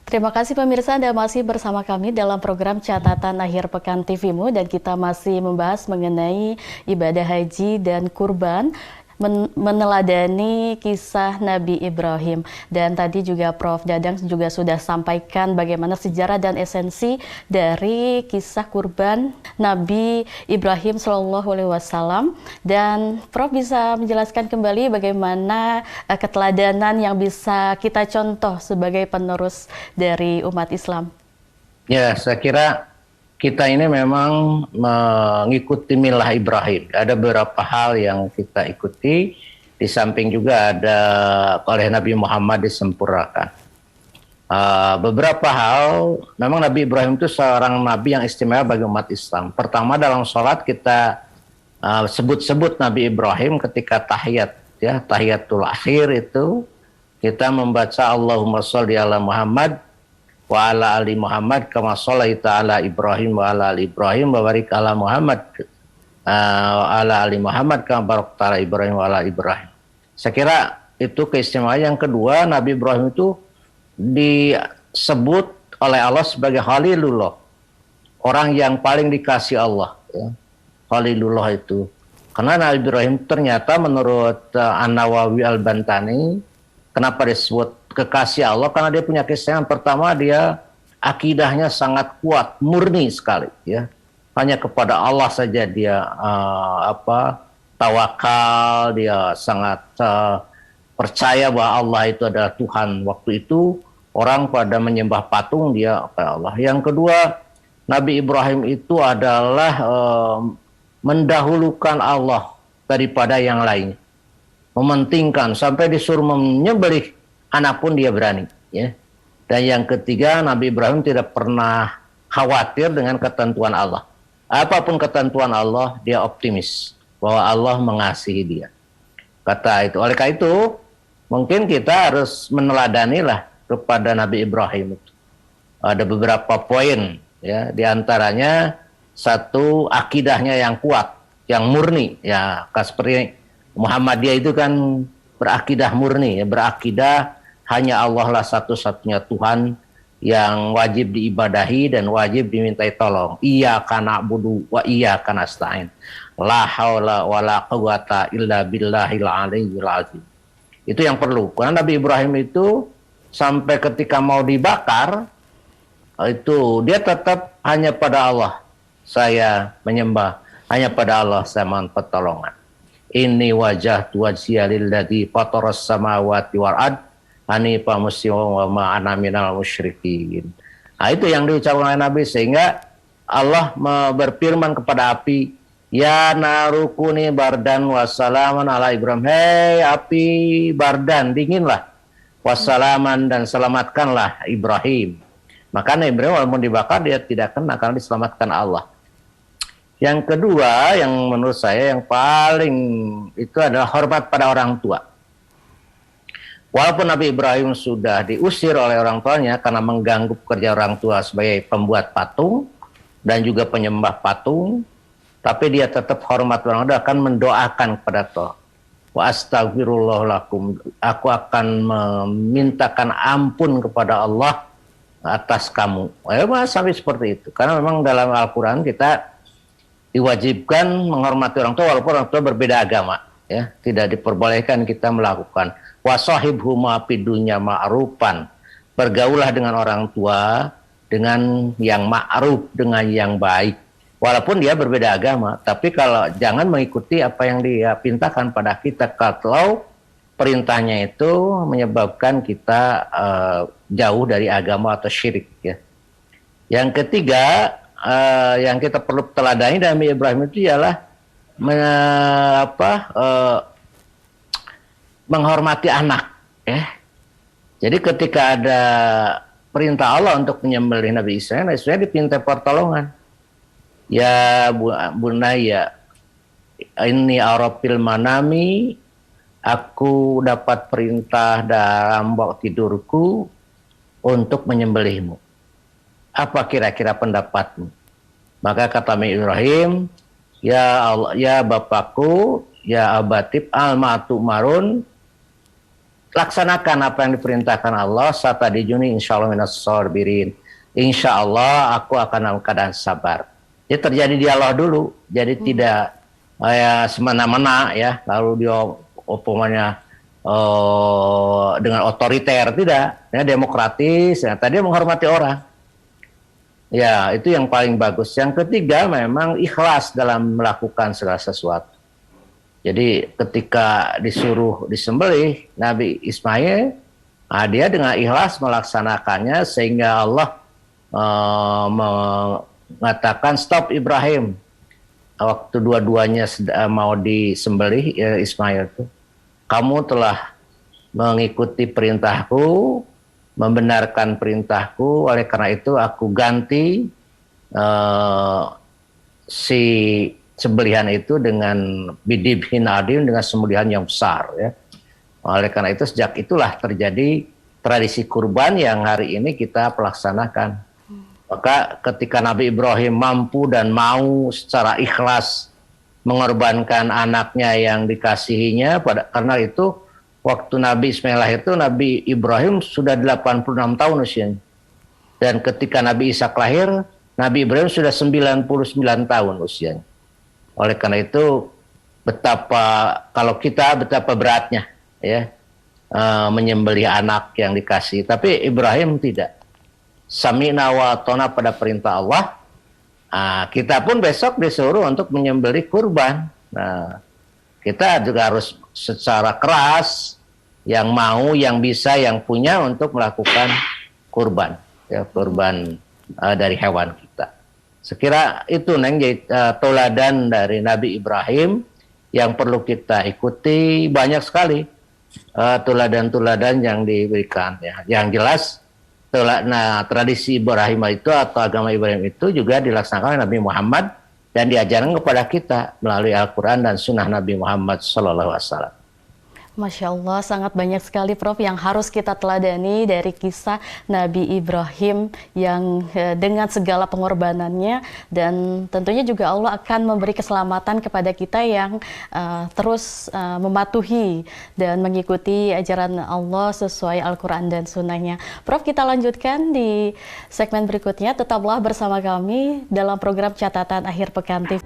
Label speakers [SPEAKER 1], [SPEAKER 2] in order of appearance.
[SPEAKER 1] Terima kasih pemirsa, Anda masih bersama kami dalam program Catatan Akhir Pekan TVmu dan kita masih membahas mengenai ibadah haji dan kurban meneladani kisah Nabi Ibrahim. Dan tadi juga Prof. Dadang juga sudah sampaikan bagaimana sejarah dan esensi dari kisah kurban Nabi Ibrahim SAW. Dan Prof bisa menjelaskan kembali bagaimana keteladanan yang bisa kita contoh sebagai penerus dari umat Islam.
[SPEAKER 2] Ya, saya kira kita ini memang mengikuti milah Ibrahim. Ada beberapa hal yang kita ikuti, di samping juga ada oleh Nabi Muhammad disempurnakan. Beberapa hal, memang Nabi Ibrahim itu seorang Nabi yang istimewa bagi umat Islam. Pertama, dalam sholat kita sebut-sebut Nabi Ibrahim ketika tahiyat, ya, tahiyatul akhir itu kita membaca Allahumma sholli ala Muhammad wa ala ali Muhammad kama sholaita ala Ibrahim wa ala ali Ibrahim wa barik ala Muhammad wa ala ali Muhammad kama barakta ala Ibrahim wa ala Ibrahim. Saya kira itu keistimewaan. Yang kedua, Nabi Ibrahim itu disebut oleh Allah sebagai Khalilullah, orang yang paling dikasih Allah, ya. Khalilullah itu karena Nabi Ibrahim ternyata menurut An-Nawawi Al-Bantani, kenapa disebut kekasih Allah? Karena dia punya keistimewaan. Pertama, dia akidahnya sangat kuat, murni sekali, ya. Hanya kepada Allah saja dia tawakal, dia sangat percaya bahwa Allah itu adalah Tuhan. Waktu itu orang pada menyembah patung, dia Allah. Yang kedua, Nabi Ibrahim itu adalah mendahulukan Allah daripada yang lain, mementingkan sampai disuruh menyembelih anak pun dia berani, ya. Dan yang ketiga, Nabi Ibrahim tidak pernah khawatir dengan ketentuan Allah. Apapun ketentuan Allah, dia optimis bahwa Allah mengasihi dia. Kata itu. Oleh karena itu, mungkin kita harus meneladanilah kepada Nabi Ibrahim itu. Ada beberapa poin, ya, di antaranya satu, akidahnya yang kuat, yang murni, ya, seperti Muhammadiyah itu kan berakidah murni, ya, berakidah hanya Allah lah satu-satunya Tuhan yang wajib diibadahi dan wajib dimintai tolong. Iyyaka na'budu wa iyyaka nasta'in. La haula wa la quwata illa billahil aliyyil azim. Itu yang perlu. Karena Nabi Ibrahim itu sampai ketika mau dibakar, itu dia tetap hanya pada Allah saya menyembah, hanya pada Allah saya mohon pertolongan. Ini wajah wajhiya lilladzi fataras samawati wal ard hanifan musliman wa ma ana minal musyrikin. Nah, itu yang diucapkan oleh Nabi, sehingga Allah berfirman kepada api, ya narukuni bardan wassalaman ala Ibrahim. Hei api bardan, dinginlah, wassalaman, dan selamatkanlah Ibrahim. Maka Ibrahim walaupun dibakar dia tidak kena karena diselamatkan Allah. Yang kedua, yang menurut saya yang paling itu adalah hormat pada orang tua. Walaupun Nabi Ibrahim sudah diusir oleh orang tuanya karena mengganggu pekerja orang tua sebagai pembuat patung dan juga penyembah patung, tapi dia tetap hormat orang tua, akan mendoakan kepada Allah. Wa astaghfirullah lakum, aku akan memintakan ampun kepada Allah atas kamu. Sampai seperti itu. Karena memang dalam Al-Quran kita diwajibkan menghormati orang tua walaupun orang tua berbeda agama, ya. Tidak diperbolehkan kita melakukan wasahibhuma fid dunya ma'rufan, bergaulah dengan orang tua dengan yang ma'ruf, dengan yang baik walaupun dia berbeda agama. Tapi kalau jangan mengikuti apa yang dia pintakan pada kita kalau perintahnya itu menyebabkan kita jauh dari agama atau syirik, ya. Yang ketiga, yang kita perlu teladani dari Ibrahim itu ialah menghormati anak, ya. Jadi ketika ada perintah Allah untuk menyembelih Nabi Ismail dipinta pertolongan. Ya bunaya, ini arafil manami, aku dapat perintah dalam waktu tidurku untuk menyembelihmu. Apa kira-kira pendapatmu? Maka kata Nabi Ibrahim, ya Allah, ya Bapakku, ya abatib al-matu marun, laksanakan apa yang diperintahkan Allah. Satadijuni insyaallah minas sabirin. Insya Allah aku akan dalam keadaan sabar. Jadi terjadi dialog dulu. Jadi tidak semena-mena ya. Lalu dia umpamanya dengan otoriter, tidak. Ya, demokratis. Ya, tadi menghormati orang. Ya, itu yang paling bagus. Yang ketiga memang ikhlas dalam melakukan segala sesuatu. Jadi ketika disuruh disembelih Nabi Ismail, dia dengan ikhlas melaksanakannya sehingga Allah mengatakan stop Ibrahim. Waktu dua-duanya mau disembelih Ismail itu, kamu telah mengikuti perintahku, membenarkan perintahku, oleh karena itu aku ganti si sembelihan itu dengan bidibhin adim, dengan sembelihan yang besar ya. Oleh karena itu sejak itulah terjadi tradisi kurban yang hari ini kita pelaksanakan. Maka ketika Nabi Ibrahim mampu dan mau secara ikhlas mengorbankan anaknya yang dikasihinya, karena itu waktu Nabi Ismail lahir itu Nabi Ibrahim sudah 86 tahun usianya. Dan ketika Nabi Ishak lahir, Nabi Ibrahim sudah 99 tahun usianya. Oleh karena itu betapa beratnya ya menyembelih anak yang dikasih. Tapi Ibrahim tidak. Sami'na wa atona pada perintah Allah. Kita pun besok disuruh untuk menyembelih kurban. Nah, kita juga harus secara keras yang mau, yang bisa, yang punya untuk melakukan kurban, ya, kurban dari hewan kita. Sekira itu Neng, teladan dari Nabi Ibrahim yang perlu kita ikuti. Banyak sekali teladan-teladan yang diberikan. Ya. Yang jelas, tradisi Ibrahim itu atau agama Ibrahim itu juga dilaksanakan oleh Nabi Muhammad dan diajarkan kepada kita melalui Al-Quran dan Sunnah Nabi Muhammad SAW.
[SPEAKER 1] Masya Allah, sangat banyak sekali Prof yang harus kita teladani dari kisah Nabi Ibrahim yang dengan segala pengorbanannya, dan tentunya juga Allah akan memberi keselamatan kepada kita yang terus mematuhi dan mengikuti ajaran Allah sesuai Al-Quran dan Sunnahnya. Prof, kita lanjutkan di segmen berikutnya. Tetaplah bersama kami dalam program Catatan Akhir Pekan TV.